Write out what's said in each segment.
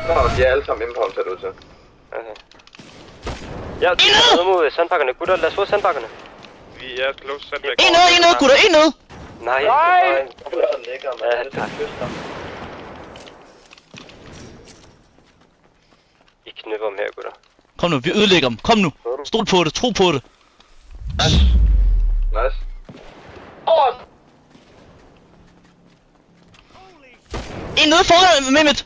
Nå, de er alle sammen inde på ham, ser det ud til. Okay. Ja, de er nede mod sandbakkerne. Gutter, lad os få sandbakkerne. Vi er close sandbak. En nede, gutter, en nede! Nej! I knipper dem her, gutter. Kom nu, vi ødelægger dem. Kom nu. Stol på det, tro på det. Nice. Nice. En nede foran, Mehmet.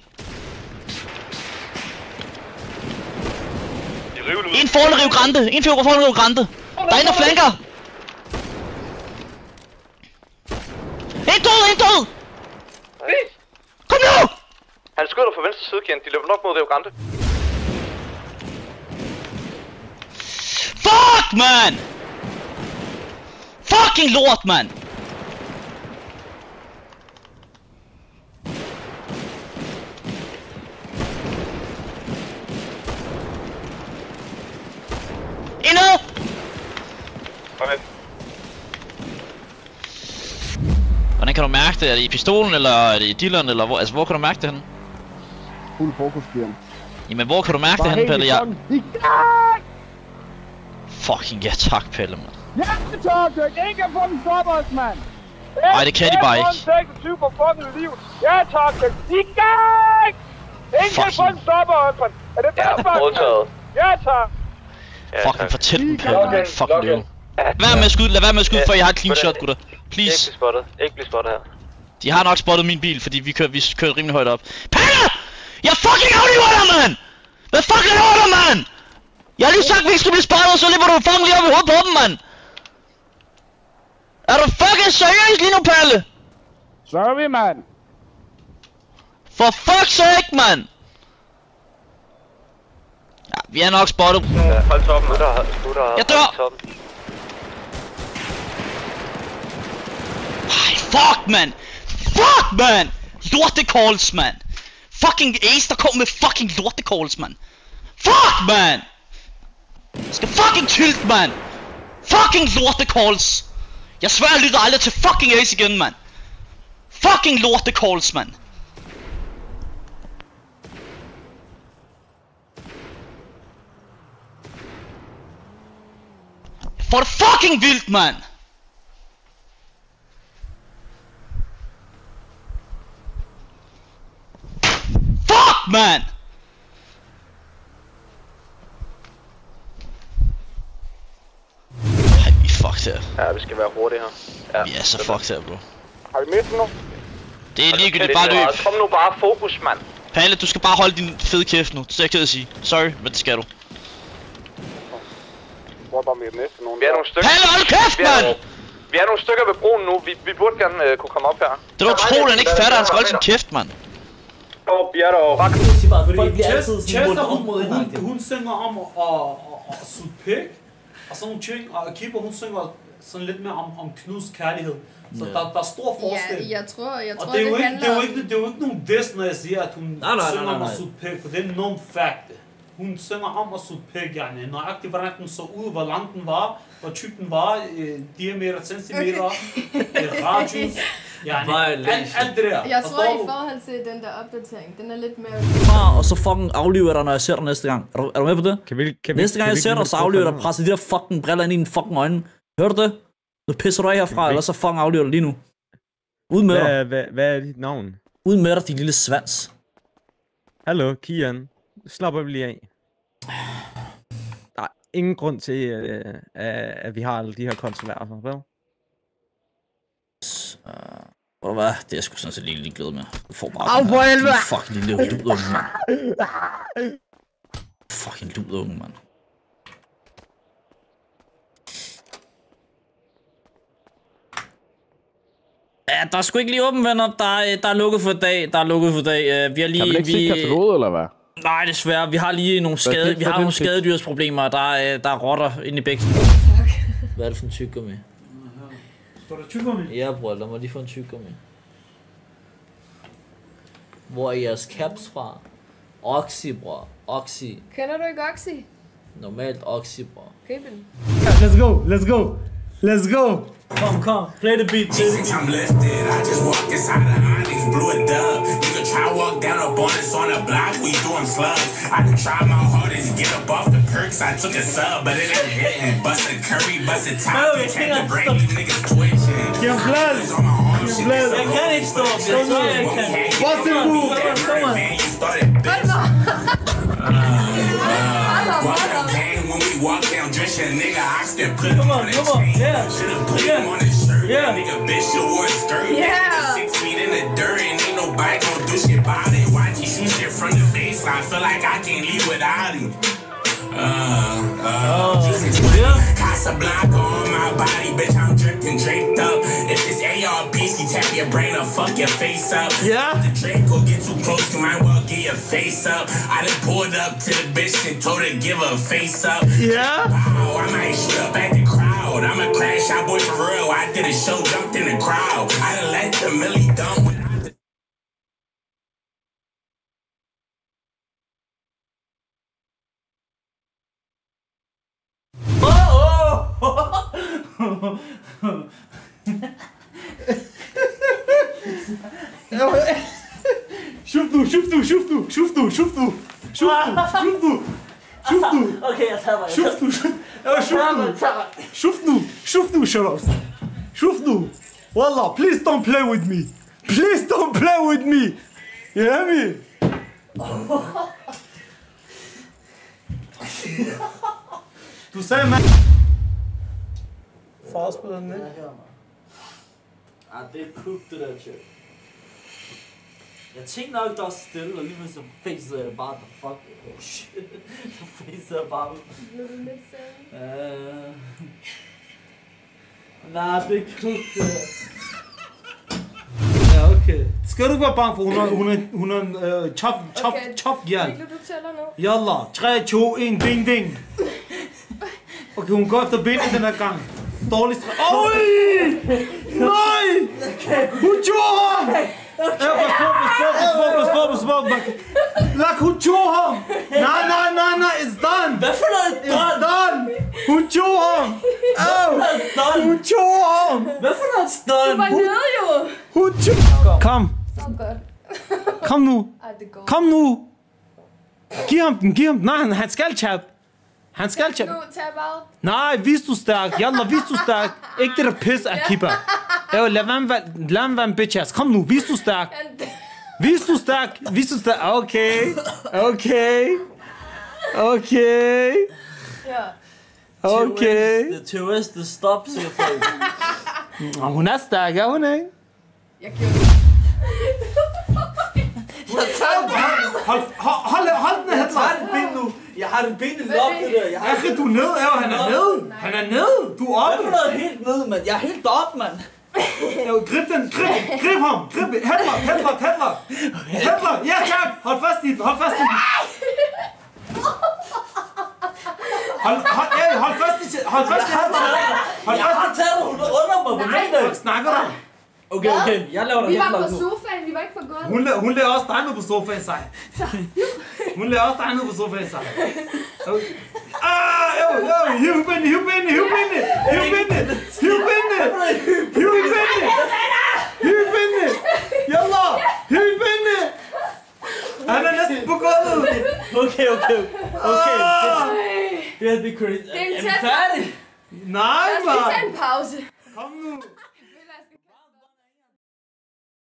En foran Rio Grande. En foran Rio Grande. Der er en, der flanker. En død! Kom nu! Han skyder på venstre side, Ken. De løber nok mod Rio Grande. Fuck, man! Fucking lort, man! Indad! Okay. Hvordan kan du mærke det? Er det i pistolen, eller er det i dilleren, eller hvor? Altså, hvor kan du mærke det henne? Fuld fokus, Bjørn. Jamen, hvor kan du mærke det henne, Pelle? Fucking ja, tak, Pelle, mand. Ja, tak! Ingen kan få dem stoppe os, mand! Nej, det kan de bare ikke. Ja, tak! De kan! Ingen kan få dem stoppe os, mand! Er det Ja, modtaget. Ja, tak! Fucking fortæl dem, Pelle, mand. Fucking løve. Lad være med at skyde, før jeg har et clean shot, gutter. Please. Ikke blive spottet her. De har nok spottet min bil, fordi vi kørte rimelig højt op. Pelle! Jeg fucking aflever dig, mand! Hvad fuck laver du, mand? Jeg har lige sagt, at vi ikke skal blive spottet, så løber du fucking lige op i hovedet på dem, mand! Er du fucking seriøs lige nu, Pelle? Sorry, mand! For fuck's sake, mand! Ja, vi er nok spottet. Hold toppen. Jeg dør! Ej, fuck, man! Fuck, man! Lorte-calls, man! Fucking Ace, der kom med fucking lorte-calls, man! Fuck, man! Jeg skal fucking tilt, man! Fucking lorte-calls! Jeg svær, jeg lytter aldrig til fucking Ace igen, man! Fucking lorte-calls, man! For det fucking vildt, man! Fuck, man! Ej, vi er fucked her. Ja, vi skal være hurtige her. Ja, vi er så fucked her, bro. Har vi mistet nu? Det er ligegyldigt, bare løb. Kom nu bare fokus, mand. Palle, du skal bare holde din fede kæft nu. Det er jeg ked at sige. Sorry, men det skal du. Hvor var vi næste nogen? Vi er nogle stykker. Palle, hold kæft, mand! Vi er nogle stykker ved broen nu. Vi burde gerne kunne komme op her. Det er utroligt, han ikke fatter, han skal holde sin kæft, mand. Vi er der. Chester, hun synger om at suge pik og sådan nogle ting, og Keeper, hun synger sådan lidt mere om Knuds kærlighed. Så der er stor forskel. Ja, jeg tror det er jo ikke nogen diss, når jeg siger, at hun synger om at suge pik, for det er nogen fact. Hun synger om at suge pik, yani. Nøjagtigt, hvordan den så ud, hvor lang den var, hvor tyk den var, diameter, centimeter, radius. Alt det der. Jeg tror i forhold til den der opdatering, den er lidt mere... Og så fucking aflever jeg dig, når jeg ser dig næste gang. Er du med på det? Næste gang jeg ser dig, så aflever jeg dig, presser de der fucking briller ind i dine fucking øjne. Hører du det? Nu pisser du af herfra, eller så fucking aflever dig lige nu. Ud med dig. Hvad er dit navn? Ud med dig, din lille svans. Hallo, Kian. Slap af lige af. Der er ingen grund til, at vi har alle de her kontroverser, vel? Ved du hvad? Det er jeg sgu sådan set lige glad med. Du får bare den her fucking lille ludunge, mand. Fucking ludunge, mand. Ja, der er sgu ikke lige åben, venner. Der er lukket for i dag. Vi har lige... Kan man ikke se kataloget, eller hvad? Nej, desværre. Vi har lige nogle skadedyrsproblemer. Der er rotter inde i bæksen. Hvad er det for en tyggegummi? Står der tyggegummi? Ja, bror. Lad mig lige få en tyggegummi. Hvor er jeres caps fra? Oxy, bror. Oxy. Kender du ikke Oxy? Normalt Oxy, bror. Køb den. Let's go. Come. Play the beat. niggas blew it up. You could try walk down up on us on the block, we doing slugs. I could try my hardest to get up off the perks, I took a sub, but it ain't hitting. Busted curry, busted top, bitch, had to bring these niggas twitching. Giv ham plads. Giv ham plads. Jeg kan ikke stå op, jeg tror jeg kan. Busted move. When we walk down, dress your nigga, I still put him on his chain. Should've put him on his shirt. Nigga, bitch, you wore a skirt. Nigga 6 feet in the dirt and ain't nobody gon' do shit about it. Watch you shoot shit from the baseline. Feel like I can't leave without him. Casablanca on my body, bitch, I'm dripped and draped up. If this AR piece can tap your brain or fuck your face up. The Draco get too close, you might well get your face up. I done pulled up to the bitch and told her give her a face up. Wow, I might shoot up at the crowd. I'm a crash out boy for real. I did a show, jumped in the crowd. I done let the Millie dump with شفتوا Okay, jeg tager mig. شفتوا شباب شفتوا والله please don't play with me please don't play with me you hear me du sagde man farspiller den ikke det er cook det der shit. Jeg tænkte nok, der var stille, og lige så facede jeg bare, the fuck, oh shit, så facede jeg bare. Blev du lidt selv? Nej, det er cook det. Ja, okay. Skal du ikke være bange for, hun er en tough girl. Vil du tæller nu? Yalla, 3, 2, 1, ding, ding. Okay, hun går efter benet den her gang. Dårlig stræk. Øj! Nej! Hun tog ham! Pas på. Lak, hun tog ham! Nej, it's done! Hvad for noget it's done? Hun tog ham! Hun tog ham! Hvad for noget stund? Du var nede jo! Hun tog... Kom! Så godt. Kom nu! Det går. Kom nu! Giv ham den! Nej, han skal chappe! Han skal chappe! Nu, tab out. Nej, vis du stærk! Jalla, vis du stærk! Ikke det der pis, Akiba! Lad mig være en bitch ass! Kom nu, vis du stærk! Vis du stærk! Okay! The tourist, the stop, siger folk. Hun er stærk, er hun ikke? Jeg gjorde det. Hold den her tager det ben nu. Jeg har det benet lukket der. Akre, du er nede, han er nede. Han er nede. Du er oppe. Hvad for noget helt nede, mand? Jeg er helt oppe, mand. Grib ham. Headlock. Ja, tak. Hold fast i den. Hold fast i den. Jeg har taget hun under mig. Hvad snakker du? Okay. Jeg laver dig Vi var headlock på nu. sofaen, vi var ikke på gulvet. Hun lader også dig ned på sofaen, sig. Hiv binde. Jalla, hiv binde. Han er næsten på gulvet. Okay. Det er crazy. Det er en færdig? Nej, man. Lad os lige tage en pause. Kom nu.